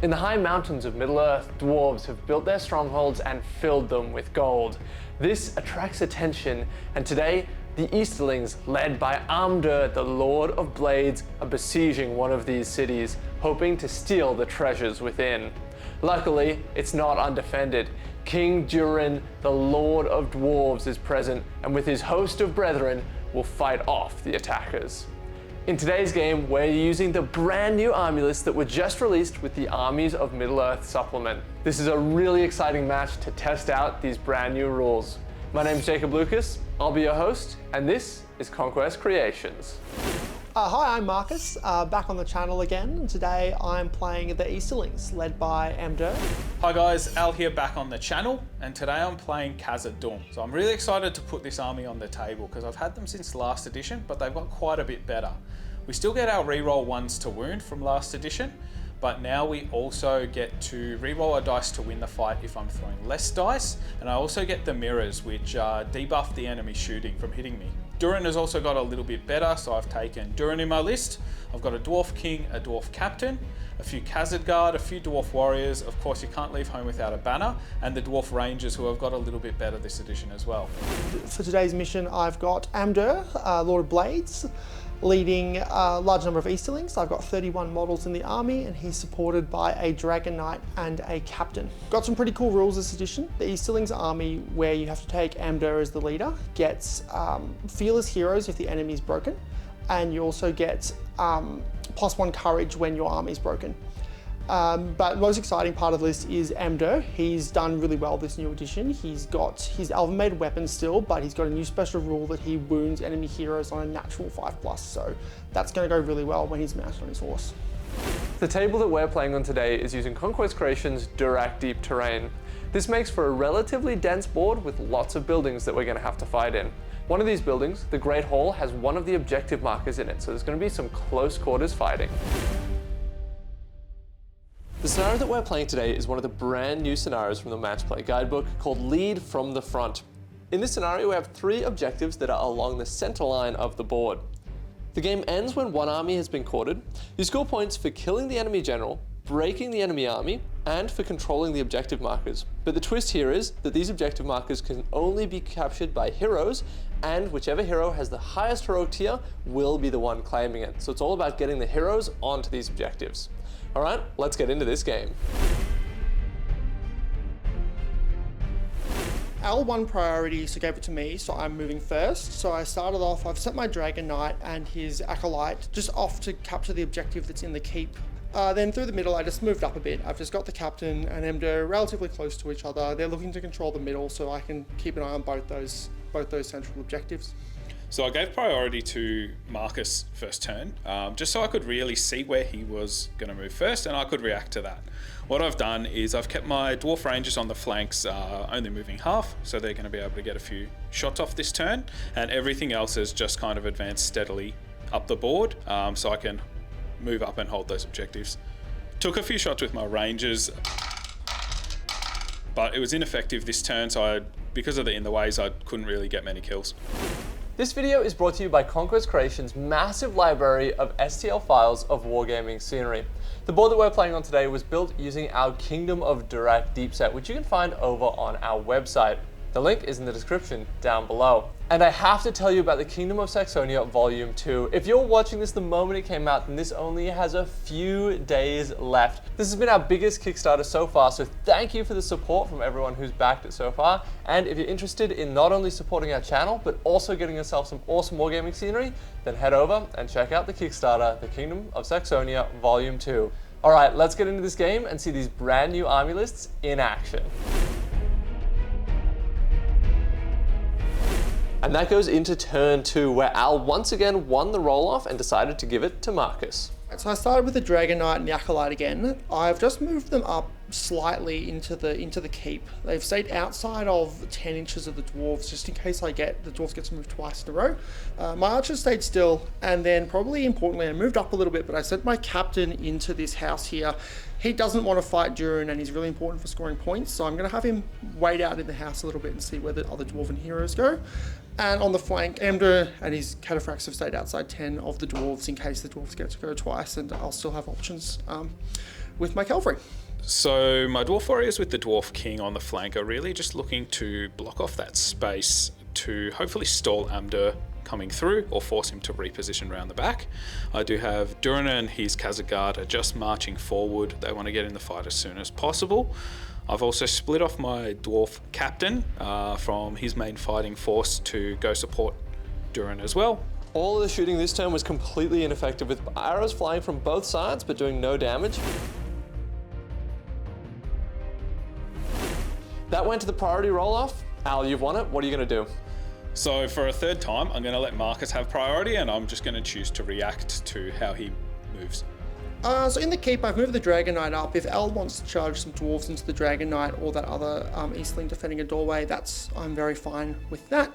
In the high mountains of Middle-earth, dwarves have built their strongholds and filled them with gold. This attracts attention, and today, the Easterlings, led by Amdur, the Lord of Blades, are besieging one of these cities, hoping to steal the treasures within. Luckily, it's not undefended. King Rhun, the Lord of Dwarves, is present, and with his host of brethren, will fight off the attackers. In today's game, we're using the brand new army lists that were just released with the Armies of Middle-earth supplement. This is a really exciting match to test out these brand new rules. My name's Jacob Lucas, I'll be your host, and this is Conquest Creations. Hi, I'm Marcus, back on the channel again, and today I'm playing the Easterlings, led by Amdur. Hi guys, Al here back on the channel, and today I'm playing Kazad Dum. So I'm really excited to put this army on the table because I've had them since last edition, but they've got quite a bit better. We still get our reroll 1s to wound from last edition, but now we also get to reroll a dice to win the fight if I'm throwing less dice, and I also get the mirrors, which debuff the enemy shooting from hitting me. Rhun has also got a little bit better, so I've taken Rhun in my list. I've got a Dwarf King, a Dwarf Captain, a few Kazad Guard, a few Dwarf Warriors. Of course, you can't leave home without a banner, and the Dwarf Rangers, who have got a little bit better this edition as well. For today's mission, I've got Amdur, Lord of Blades, leading a large number of Easterlings. I've got 31 models in the army, and he's supported by a Dragon Knight and a Captain. Got some pretty cool rules this edition. The Easterlings army, where you have to take Amdur as the leader, gets fearless heroes if the enemy's broken, and you also get +1 courage when your army's broken. But the most exciting part of this is Amdur. He's done really well this new edition. He's got his Elven-made weapons still, but he's got a new special rule that he wounds enemy heroes on a natural 5+, so that's going to go really well when he's mounted on his horse. The table that we're playing on today is using Conquest Creations' Durac Deep Terrain. This makes for a relatively dense board with lots of buildings that we're going to have to fight in. One of these buildings, the Great Hall, has one of the objective markers in it, so there's going to be some close quarters fighting. The scenario that we're playing today is one of the brand new scenarios from the Match Play Guidebook called Lead from the Front. In this scenario, we have 3 objectives that are along the center line of the board. The game ends when one army has been quartered. You score points for killing the enemy general, breaking the enemy army, and for controlling the objective markers. But the twist here is that these objective markers can only be captured by heroes, and whichever hero has the highest heroic tier will be the one claiming it. So it's all about getting the heroes onto these objectives. All right, let's get into this game. L1 priority, so gave it to me, so I'm moving first. So I started off, I've set my Dragon Knight and his Acolyte just off to capture the objective that's in the keep. Then through the middle, I just moved up a bit. I've just got the Captain and Amdur relatively close to each other. They're looking to control the middle, so I can keep an eye on both those central objectives. So I gave priority to Marcus first turn, just so I could really see where he was going to move first and I could react to that. What I've done is I've kept my Dwarf Rangers on the flanks only moving half, so they're going to be able to get a few shots off this turn, and everything else is just kind of advanced steadily up the board, so I can move up and hold those objectives. Took a few shots with my Rangers, but it was ineffective this turn, so because of the in the ways, I couldn't really get many kills. This video is brought to you by Conquest Creations' massive library of STL files of wargaming scenery. The board that we're playing on today was built using our Kingdom of Durac deep set, which you can find over on our website. The link is in the description down below. And I have to tell you about the Kingdom of Saxonia Volume 2. If you're watching this the moment it came out, then this only has a few days left. This has been our biggest Kickstarter so far, so thank you for the support from everyone who's backed it so far. And if you're interested in not only supporting our channel, but also getting yourself some awesome wargaming scenery, then head over and check out the Kickstarter, the Kingdom of Saxonia Volume 2. All right, let's get into this game and see these brand new army lists in action. And that goes into turn 2, where Al once again won the roll-off and decided to give it to Marcus. So I started with the Dragon Knight and the Acolyte again. I've just moved them up slightly into the keep. They've stayed outside of 10 inches of the dwarves, just in case the dwarves get to move twice in a row. My archers stayed still, and then probably importantly, I moved up a little bit, but I sent my Captain into this house here. He doesn't want to fight Rhun, and he's really important for scoring points, so I'm going to have him wait out in the house a little bit and see where the other dwarven heroes go. And on the flank, Amdur and his cataphracts have stayed outside 10 of the dwarves in case the dwarves get to go twice, and I'll still have options. with my cavalry. So my Dwarf Warriors with the Dwarf King on the flank are really just looking to block off that space to hopefully stall Amdur coming through or force him to reposition around the back. I do have Durin and his Kazad Guard are just marching forward. They want to get in the fight as soon as possible. I've also split off my Dwarf Captain from his main fighting force to go support Durin as well. All of the shooting this turn was completely ineffective, with arrows flying from both sides but doing no damage. That went to the priority roll-off. Al, you've won it. What are you going to do? So for a third time, I'm going to let Marcus have priority, and I'm just going to choose to react to how he moves. So in the keep, I've moved the Dragon Knight up. If Al wants to charge some dwarves into the Dragon Knight or that other Easterling defending a doorway, I'm very fine with that.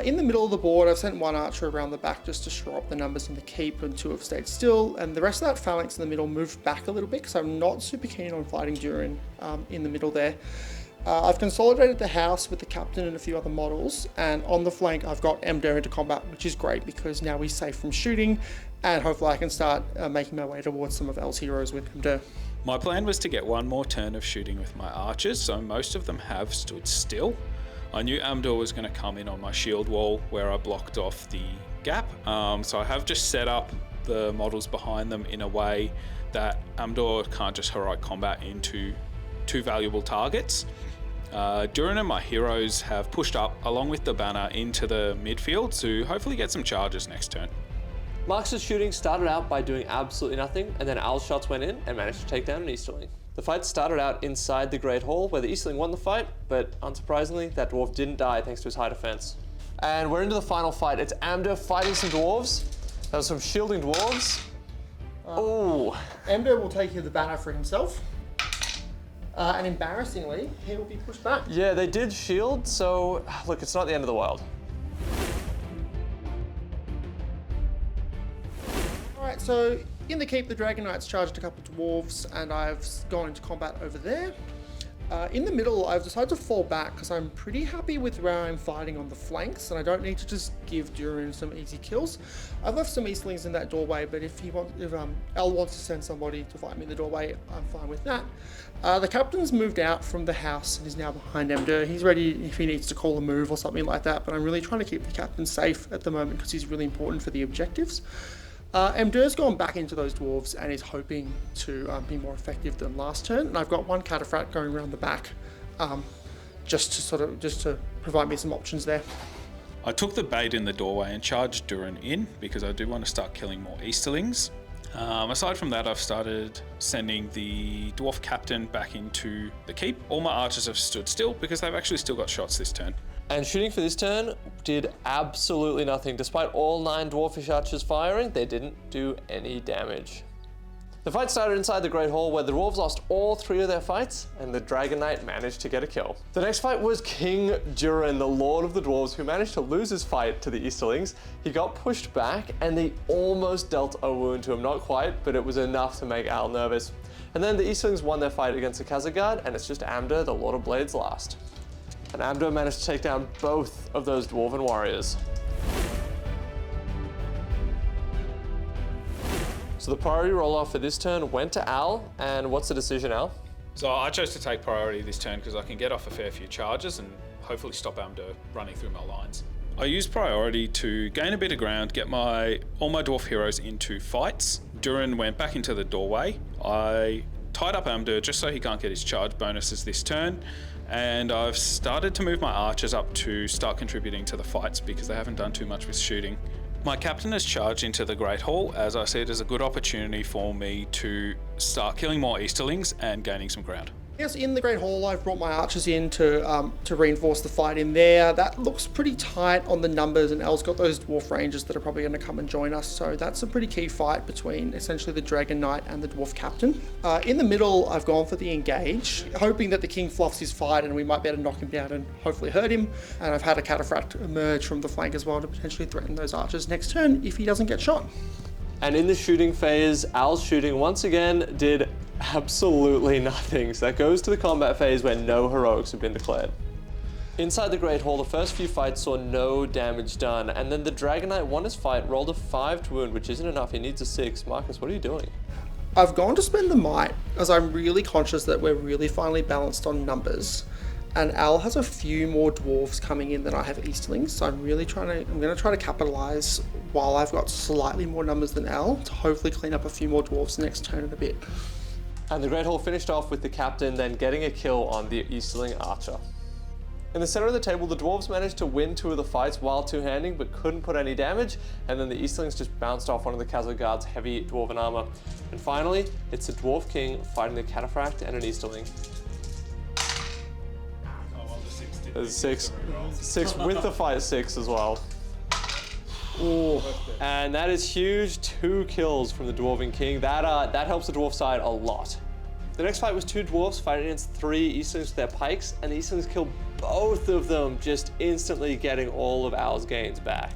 In the middle of the board, I've sent one archer around the back just to shore up the numbers in the keep, and two have stayed still, and the rest of that phalanx in the middle moved back a little bit because I'm not super keen on fighting Durin in the middle there. I've consolidated the house with the captain and a few other models, and on the flank I've got Amdur into combat, which is great because now he's safe from shooting, and hopefully I can start making my way towards some of Al's heroes with Amdur. My plan was to get one more turn of shooting with my archers, so most of them have stood still. I knew Amdur was going to come in on my shield wall where I blocked off the gap, so I have just set up the models behind them in a way that Amdur can't just heroic combat into two valuable targets. Durin and my heroes have pushed up along with the banner into the midfield to hopefully get some charges next turn. Marcus's shooting started out by doing absolutely nothing, and then Al's shots went in and managed to take down an Easterling. The fight started out inside the Great Hall, where the Easterling won the fight, but unsurprisingly, that dwarf didn't die thanks to his high defense. And we're into the final fight. It's Amdur fighting some dwarves. That was some shielding dwarves. Amdur will take the banner for himself. And embarrassingly, he will be pushed back. Yeah, they did shield, so look, it's not the end of the world. Alright, so in the keep, the Dragon Knight's charged a couple of dwarves, and I've gone into combat over there. In the middle, I've decided to fall back because I'm pretty happy with where I'm fighting on the flanks, and I don't need to just give Durin some easy kills. I've left some Eastlings in that doorway, but if Al wants to send somebody to fight me in the doorway, I'm fine with that. The captain's moved out from the house and is now behind Amdur. He's ready if he needs to call a move or something like that, but I'm really trying to keep the captain safe at the moment because he's really important for the objectives. Amdur's gone back into those dwarves and is hoping to be more effective than last turn. And I've got one cataphract going around the back, just to provide me some options there. I took the bait in the doorway and charged Durin in because I do want to start killing more Easterlings. Aside from that, I've started sending the dwarf captain back into the keep. All my archers have stood still because they've actually still got shots this turn. And shooting for this turn did absolutely nothing. Despite all 9 dwarfish archers firing, they didn't do any damage. The fight started inside the Great Hall, where the dwarves lost all 3 of their fights, and the Dragon Knight managed to get a kill. The next fight was King Durin, the Lord of the Dwarves, who managed to lose his fight to the Easterlings. He got pushed back, and they almost dealt a wound to him. Not quite, but it was enough to make Al nervous. And then the Easterlings won their fight against the Kazad Guard, and it's just Amdur, the Lord of Blades, last. And Amdur managed to take down both of those dwarven warriors. So the priority roll-off for this turn went to Al, and what's the decision, Al? So I chose to take priority this turn because I can get off a fair few charges and hopefully stop Amdur running through my lines. I used priority to gain a bit of ground, get all my dwarf heroes into fights. Durin went back into the doorway. I tied up Amdur just so he can't get his charge bonuses this turn. And I've started to move my archers up to start contributing to the fights because they haven't done too much with shooting. My captain has charged into the Great Hall as I see it as a good opportunity for me to start killing more Easterlings and gaining some ground. Yes, in the Great Hall, I've brought my archers in to reinforce the fight in there. That looks pretty tight on the numbers, and El's got those dwarf rangers that are probably going to come and join us. So that's a pretty key fight between essentially the Dragon Knight and the dwarf captain. In the middle, I've gone for the engage, hoping that the king fluffs his fight and we might be able to knock him down and hopefully hurt him. And I've had a cataphract emerge from the flank as well to potentially threaten those archers next turn if he doesn't get shot. And in the shooting phase, Al's shooting once again did absolutely nothing. So that goes to the combat phase where no heroics have been declared. Inside the Great Hall, the first few fights saw no damage done, and then the Dragon Knight won his fight, rolled a 5 to wound, which isn't enough. He needs a 6. Marcus, what are you doing? I've gone to spend the might as I'm really conscious that we're really finely balanced on numbers. And Al has a few more dwarves coming in than I have Easterlings, so I'm going to try to capitalize while I've got slightly more numbers than Al to hopefully clean up a few more dwarves next turn in a bit. And the Great Hall finished off with the captain then getting a kill on the Easterling archer. In the center of the table, the Dwarves managed to win 2 of the fights while two-handing, but couldn't put any damage, and then the Easterlings just bounced off one of the Kazad Guard's heavy Dwarven armor. And finally, it's the Dwarf King fighting the Cataphract and an Easterling. There's 6 with the fight 6 as well. Ooh, and that is huge, 2 kills from the Dwarven King. That helps the Dwarf side a lot. The next fight was 2 Dwarfs fighting against 3 Easterlings with their pikes, and the Easterlings killed both of them, just instantly getting all of Al's gains back.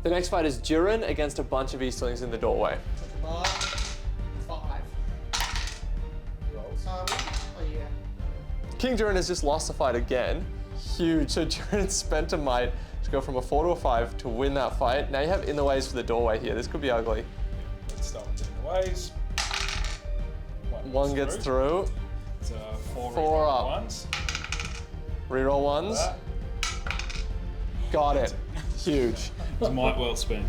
The next fight is Rhun against a bunch of Easterlings in the doorway. 5. King Rhun has just lost the fight again. Huge, so Rhun spent a might to go from a 4 to a 5 to win that fight. Now you have in the ways for the doorway here. This could be ugly. Let's start with in the ways. One gets through. It's 4 up. ones. Reroll ones. Got it. Huge. It might well spend.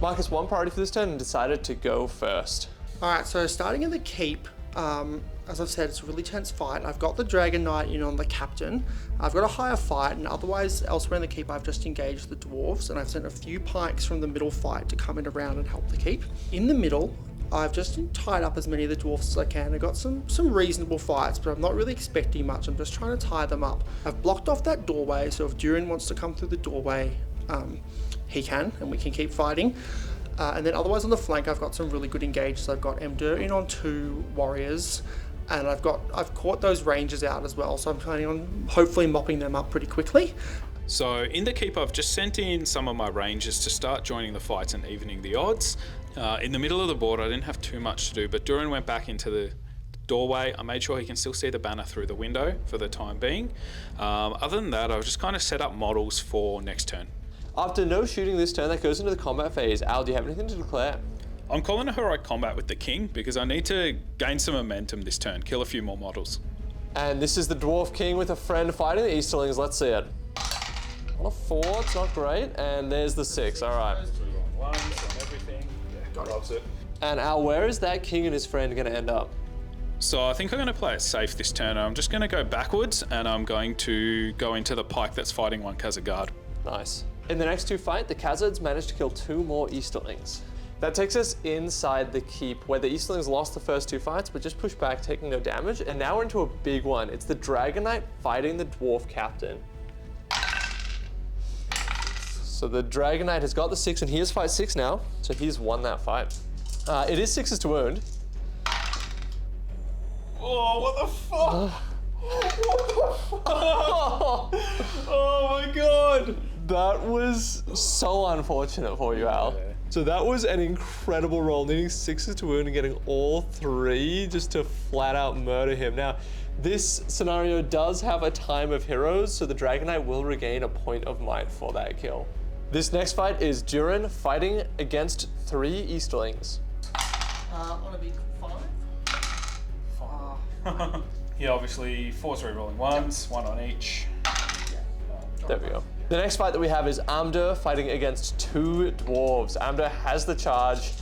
Marcus won priority for this turn and decided to go first. Alright, so starting in the keep, as I've said, it's a really tense fight. I've got the Dragon Knight in on the captain. I've got a higher fight, and otherwise elsewhere in the keep I've just engaged the dwarves, and I've sent a few pikes from the middle fight to come in around and help the keep. In the middle, I've just tied up as many of the dwarfs as I can. I've got some reasonable fights, but I'm not really expecting much. I'm just trying to tie them up. I've blocked off that doorway, so if Rhun wants to come through the doorway, he can, and we can keep fighting. And then otherwise on the flank, I've got some really good engages. I've got Emdur in on 2 warriors, and I've caught those rangers out as well, so I'm planning on hopefully mopping them up pretty quickly. So in the keep, I've just sent in some of my rangers to start joining the fights and evening the odds. In the middle of the board, I didn't have too much to do, but Rhun went back into the doorway. I made sure he can still see the banner through the window for the time being. Other than that, I've just kind of set up models for next turn. After no shooting this turn, that goes into the combat phase. Al, do you have anything to declare? I'm calling a heroic combat with the king because I need to gain some momentum this turn, kill a few more models. And this is the Dwarf King with a friend fighting the Easterlings. Let's see it. On a 4, it's not great. And there's the 6, all right. 3 on 1s and everything. Yeah, loves it. And Al, where is that king and his friend gonna end up? So I think I'm going to play it safe this turn. I'm just going to go backwards and I'm going to go into the pike that's fighting one Kazad Guard. Nice. In the next 2 fights, the Kazads managed to kill 2 more Easterlings. That takes us inside the keep, where the Easterlings lost the first 2 fights, but just pushed back, taking no damage, and now we're into a big one. It's the Dragon Knight fighting the Dwarf Captain. So the Dragon Knight has got the 6, and he has fight 6 now, so he's won that fight. It is 6s to wound. Oh, what the fuck? Oh my god! That was so unfortunate for you, Al. Yeah. So that was an incredible roll, needing 6s to wound and getting all 3 just to flat out murder him. Now, this scenario does have a time of heroes, so the Dragon Knight will regain a point of might for that kill. This next fight is Rhun fighting against 3 Easterlings. On a big 5. Yeah, obviously 4 re-rolling 1s, 1 on each. There we go. The next fight that we have is Emdur fighting against 2 dwarves. Emdur has the charge.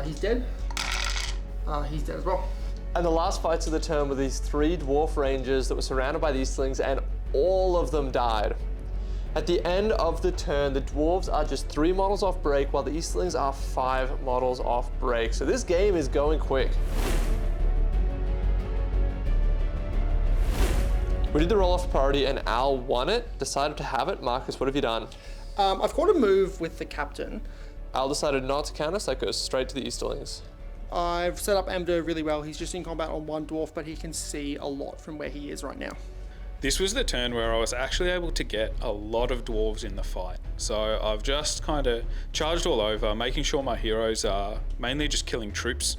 He's dead. He's dead as well. And the last fights of the turn were these 3 dwarf rangers that were surrounded by the Easterlings, and all of them died. At the end of the turn, the dwarves are just 3 models off break, while the Easterlings are 5 models off break. So this game is going quick. We did the roll-off priority and Al won it, decided to have it. Marcus, what have you done? I've caught a move with the captain. Al decided not to count us, that goes straight to the Easterlings. I've set up Emdur really well. He's just in combat on 1 dwarf, but he can see a lot from where he is right now. This was the turn where I was actually able to get a lot of dwarves in the fight. So I've just kind of charged all over, making sure my heroes are mainly just killing troops.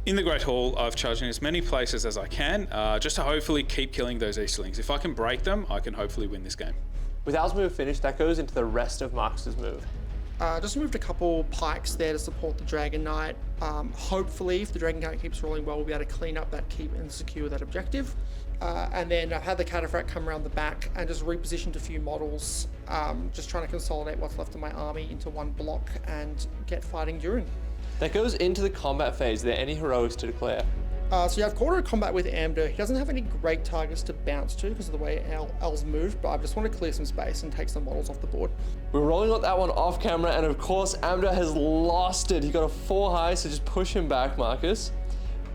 In the Great Hall, I've charged in as many places as I can, just to hopefully keep killing those Easterlings. If I can break them, I can hopefully win this game. With Al's move finished, that goes into the rest of Marcus's move. Just moved a couple pikes there to support the Dragon Knight. Hopefully, if the Dragon Knight keeps rolling well, we'll be able to clean up that keep and secure that objective. And then I've had the Cataphract come around the back and just repositioned a few models, just trying to consolidate what's left of my army into one block and get fighting Durin. That goes into the combat phase. Are there any heroics to declare? So you have quarter combat with Amder. He doesn't have any great targets to bounce to because of the way Al's moved, but I just want to clear some space and take some models off the board. We're rolling out that one off camera, and of course, Amder has lost it. He got a 4 high, so just push him back, Marcus.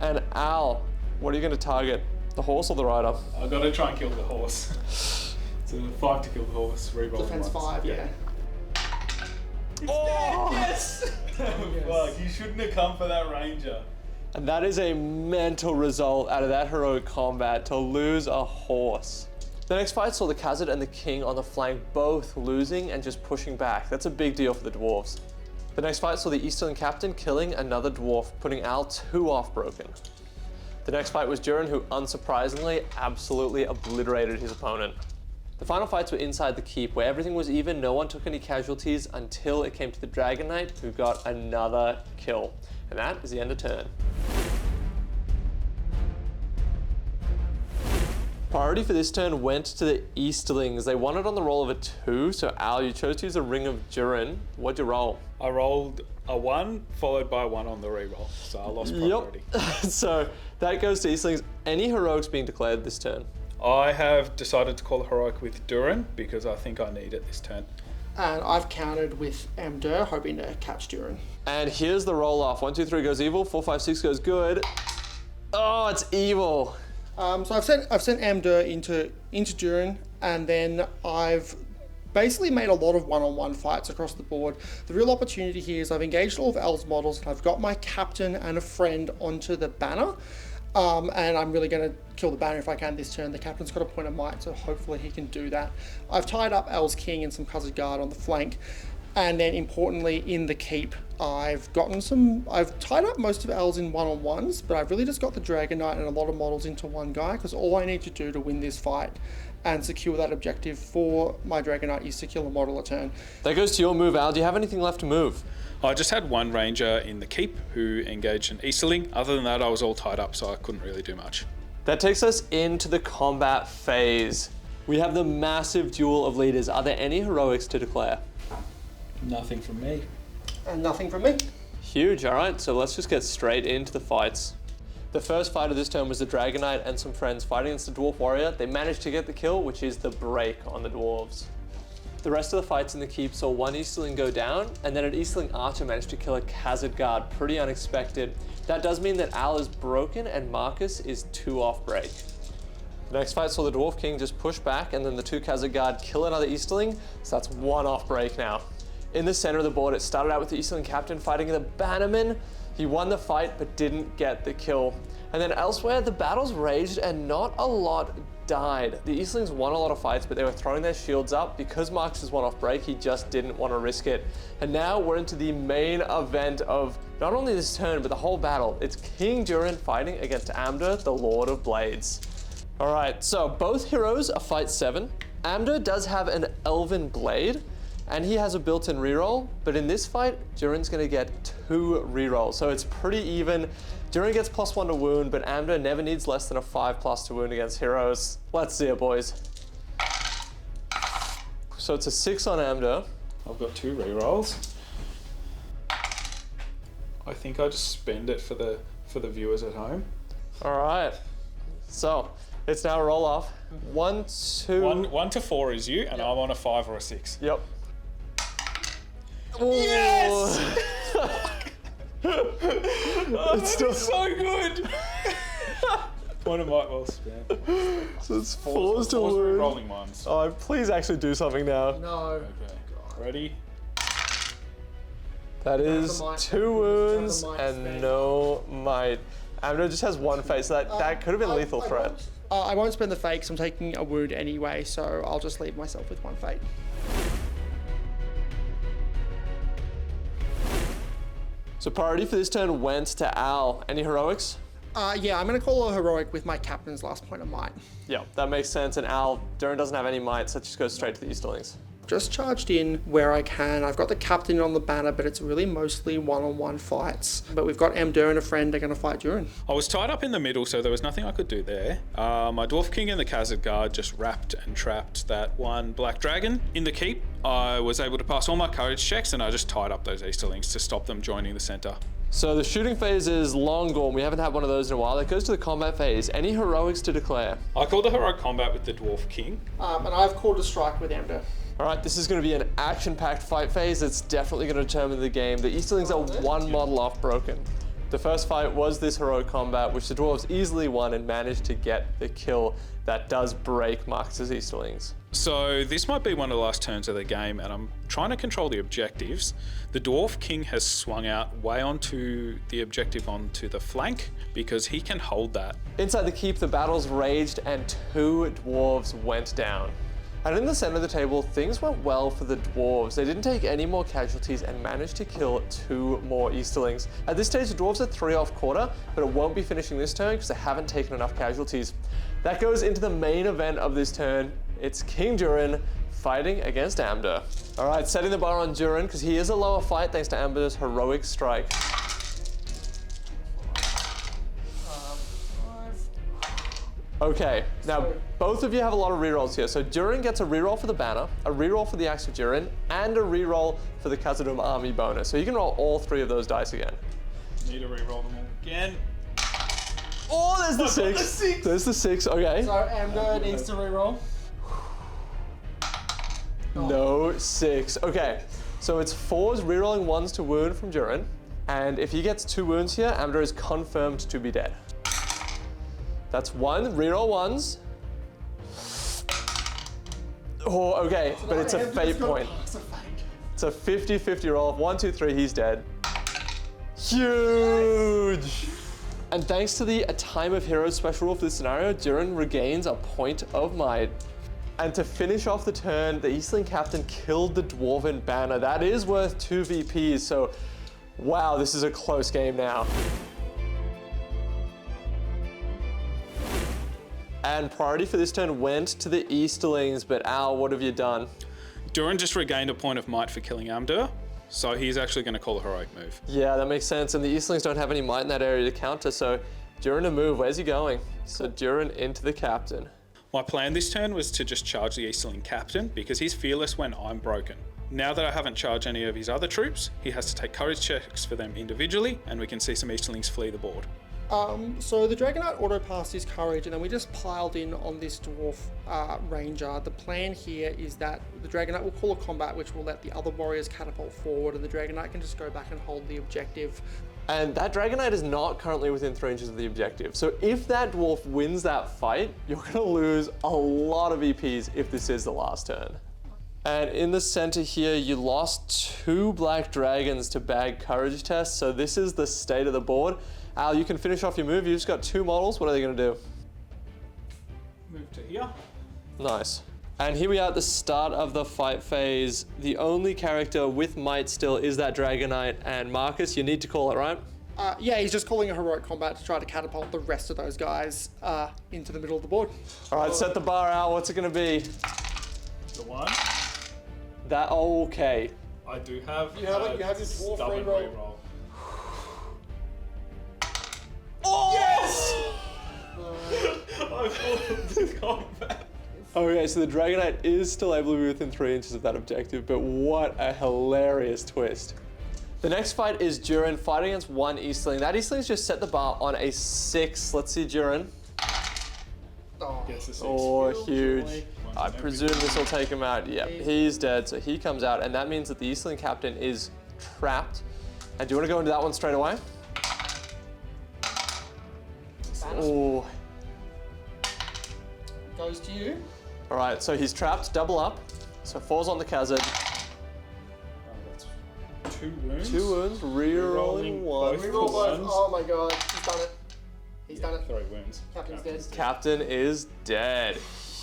And Al, what are you going to target? The horse or the rider? I've got to try and kill the horse. So 5 to kill the horse, reroll Defense once. 5, yeah. Oh! Yes! Fuck, you shouldn't have come for that ranger. And that is a mental result out of that heroic combat, to lose a horse. The next fight saw the Kazad and the King on the flank both losing and just pushing back. That's a big deal for the Dwarves. The next fight saw the Easterling captain killing another Dwarf, putting Al 2 off broken. The next fight was Durin, who unsurprisingly absolutely obliterated his opponent. The final fights were inside the keep, where everything was even, no one took any casualties until it came to the Dragon Knight, who got another kill. And that is the end of turn. Priority for this turn went to the Easterlings. They won it on the roll of a 2, so Al, you chose to use a Ring of Durin. What'd you roll? I rolled a 1 followed by a 1 on the reroll, so I lost priority. Yep. So that goes to Easterlings. Any heroics being declared this turn? I have decided to call a heroic with Durin because I think I need it this turn. And I've countered with Amder, hoping to catch Durin. And here's the roll off. 1, 2, 3 goes evil. 4, 5, 6 goes good. Oh, it's evil. So I've sent Amder into Durin, and then I've basically made a lot of one-on-one fights across the board. The real opportunity here is I've engaged all of Al's models, and I've got my captain and a friend onto the banner. And I'm really going to kill the banner if I can this turn. The captain's got a point of might, so hopefully he can do that. I've tied up Al's King and some Kazad Guard on the flank. And then importantly, in the keep, I've tied up most of Al's in one-on-ones, but I've really just got the Dragon Knight and a lot of models into one guy, because all I need to do to win this fight and secure that objective for my Dragon Knight is to kill a model a turn. That goes to your move, Al. Do you have anything left to move? I just had 1 ranger in the keep who engaged an Easterling. Other than that, I was all tied up, so I couldn't really do much. That takes us into the combat phase. We have the massive duel of leaders. Are there any heroics to declare? Nothing from me. And nothing from me. Huge, all right, so let's just get straight into the fights. The first fight of this turn was the Dragon Knight and some friends fighting against the Dwarf Warrior. They managed to get the kill, which is the break on the Dwarves. The rest of the fights in the keep saw 1 Easterling go down, and then an Easterling archer managed to kill a Kazad Guard, pretty unexpected. That does mean that Al is broken and Marcus is 2 off break. The next fight saw the Dwarf King just push back, and then the 2 Kazad Guard kill another Easterling, so that's 1 off break now. In the center of the board, it started out with the Easterling captain fighting the Bannerman. He won the fight, but didn't get the kill. And then elsewhere, the battles raged and not a lot died. The Easterlings won a lot of fights, but they were throwing their shields up. Because Marcus was 1 off break, he just didn't want to risk it. And now we're into the main event of not only this turn, but the whole battle. It's King Durin fighting against Amder, the Lord of Blades. All right, so both heroes are fight 7. Amder does have an Elven Blade, and he has a built-in reroll, but in this fight, Durin's gonna get 2 rerolls, so it's pretty even. Durin gets +1 to wound, but Amder never needs less than a 5+ to wound against heroes. Let's see it, boys. So it's a 6 on Amder. I've got 2 rerolls. I think I just spend it for the viewers at home. All right, so it's now a roll off. 1, 2. 1 to 4 is you, and I'm on a 5 or a 6. Yep. Yes! It's still so good. Point of might well spent. So it's 4s to wound. Rolling ones. Oh, please actually do something now. No. Okay. Ready? That is 2 wounds and no might. Amder just has 1 fate, so that could have been lethal threat. I won't spend the fakes. I'm taking a wound anyway, so I'll just leave myself with 1 fate. So priority for this turn went to Al. Any heroics? Yeah, I'm going to call a heroic with my captain's last point of might. Yeah, that makes sense. And Al, Durin doesn't have any might, so just goes straight to the Easterlings. Just charged in where I can. I've got the captain on the banner, but it's really mostly one-on-one fights. But we've got Amdur and a friend. They're going to fight Durin. I was tied up in the middle, so there was nothing I could do there. My Dwarf King and the Kazad Guard just wrapped and trapped that one Black Dragon in the keep. I was able to pass all my courage checks, and I just tied up those Easterlings to stop them joining the center. So the shooting phase is long gone. We haven't had one of those in a while. It goes to the combat phase. Any heroics to declare? I called a heroic combat with the Dwarf King. And I've called a strike with Amdur. All right, this is going to be an action-packed fight phase. It's definitely going to determine the game. The Easterlings are one model off broken. The first fight was this heroic combat, which the Dwarves easily won and managed to get the kill that does break Marcus's Easterlings. So this might be one of the last turns of the game, and I'm trying to control the objectives. The Dwarf King has swung out way onto the objective onto the flank because he can hold that. Inside the keep, the battles raged and 2 dwarves went down. And in the center of the table, things went well for the dwarves. They didn't take any more casualties and managed to kill 2 more Easterlings. At this stage, the dwarves are 3 off quarter, but it won't be finishing this turn because they haven't taken enough casualties. That goes into the main event of this turn. It's King Durin fighting against Amdur. All right, setting the bar on Durin because he is a lower fight thanks to Amdur's heroic strike. Okay, now both of you have a lot of rerolls here. So Durin gets a reroll for the banner, a reroll for the Axe of Durin, and a reroll for the Kazad Dum army bonus. So you can roll all 3 of those dice again. Need to reroll them all again. Oh, there's the 6. There's the 6, okay. So Amdur needs to reroll. No 6. Okay, so it's 4s rerolling 1s to wound from Durin. And if he gets 2 wounds here, Amdur is confirmed to be dead. That's 1, reroll 1s. Oh, okay, but it's a fate point. It's a 50-50 roll. 1, 2, 3, he's dead. Huge! And thanks to the A Time of Heroes special rule for this scenario, Durin regains a point of might. And to finish off the turn, the Eastling captain killed the Dwarven banner. That is worth 2 VPs, so wow, this is a close game now. And priority for this turn went to the Easterlings, but Al, what have you done? Durin just regained a point of might for killing Amdur, so he's actually going to call a heroic move. Yeah, that makes sense, and the Easterlings don't have any might in that area to counter, so Durin a move, where's he going? So Durin into the captain. My plan this turn was to just charge the Easterling captain because he's fearless when I'm broken. Now that I haven't charged any of his other troops, he has to take courage checks for them individually, and we can see some Easterlings flee the board. So the Dragon Knight auto-passed his courage, and then we just piled in on this Dwarf Ranger. The plan here is that the Dragon Knight will call a combat, which will let the other warriors catapult forward, and the Dragon Knight can just go back and hold the objective. And that Dragon Knight is not currently within 3 inches of the objective. So if that dwarf wins that fight, you're gonna lose a lot of EPs if this is the last turn. And in the center here, you lost 2 black dragons to bag courage tests. So this is the state of the board. Al, you can finish off your move. You've just got 2 models. What are they gonna do? Move to here. Nice. And here we are at the start of the fight phase. The only character with might still is that Dragon Knight. And Marcus, you need to call it, right? Yeah, he's just calling a heroic combat to try to catapult the rest of those guys into the middle of the board. All right, set the bar out. What's it gonna be? The 1. That, okay. I do have You have your dwarf stubborn reroll. reroll. Oh! Yes! I pulled the combat. Okay, so the Dragon Knight is still able to be within 3 inches of that objective, but what a hilarious twist. The next fight is Durin fighting against 1 Easterling. That Easterling's just set the bar on a 6. Let's see Durin. Gets the 6. Oh, huge. Joy. I presume this will take him out. Yep, he's dead, so he comes out, and that means that the Easterling captain is trapped. And do you want to go into that one straight away? Oh. Goes to you. All right, so he's trapped, double up. So falls on the Kazad. That's 2 wounds. 2 wounds, rerolling 1. both. Reroll both. Ones. Oh my god, he's done it. He's done it. 3 wounds. Captain's dead. Captain is dead.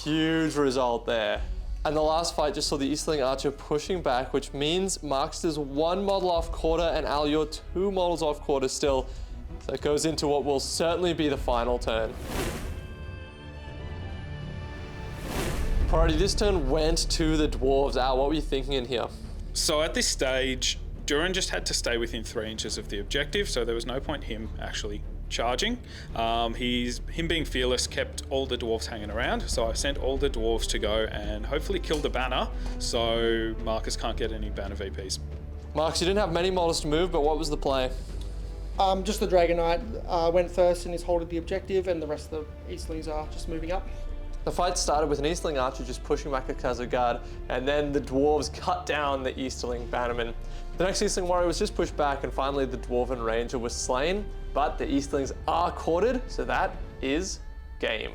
Huge result there. And the last fight just saw the Easterling archer pushing back, which means Marcus is 1 model off quarter, and Al, you're 2 models off quarter still. So it goes into what will certainly be the final turn. Alrighty, this turn went to the Dwarves. Al, what were you thinking in here? So at this stage, Duran just had to stay within 3 inches of the objective, so there was no point him actually charging. Him being fearless kept all the dwarves hanging around, so I sent all the dwarves to go and hopefully kill the banner, so Marcus can't get any banner VPs. Marcus, you didn't have many models to move, but what was the play? Just the Dragon Knight went first and is holding the objective, and the rest of the Easterlings are just moving up. The fight started with an Easterling archer just pushing back a Kazad Dum, and then the Dwarves cut down the Easterling bannerman. The next Easterling warrior was just pushed back, and finally the Dwarven Ranger was slain, but the Easterlings are quartered, so that is game.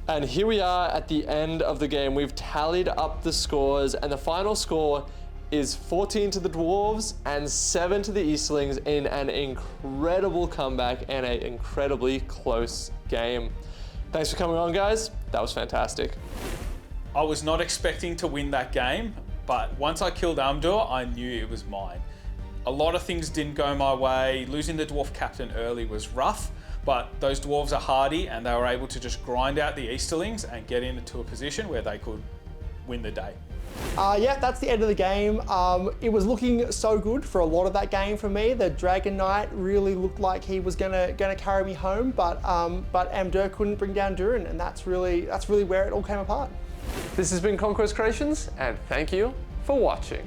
And here we are at the end of the game. We've tallied up the scores, and the final score is 14 to the Dwarves and 7 to the Easterlings in an incredible comeback and an incredibly close game. Thanks for coming on, guys. That was fantastic. I was not expecting to win that game, but once I killed Amdur, I knew it was mine. A lot of things didn't go my way. Losing the dwarf captain early was rough, but those dwarves are hardy and they were able to just grind out the Easterlings and get into a position where they could win the day. Yeah, that's the end of the game. It was looking so good for a lot of that game for me. The Dragon Knight really looked like he was gonna carry me home, but Amdur couldn't bring down Duran, and that's really where it all came apart. This has been Conquest Creations, and thank you for watching.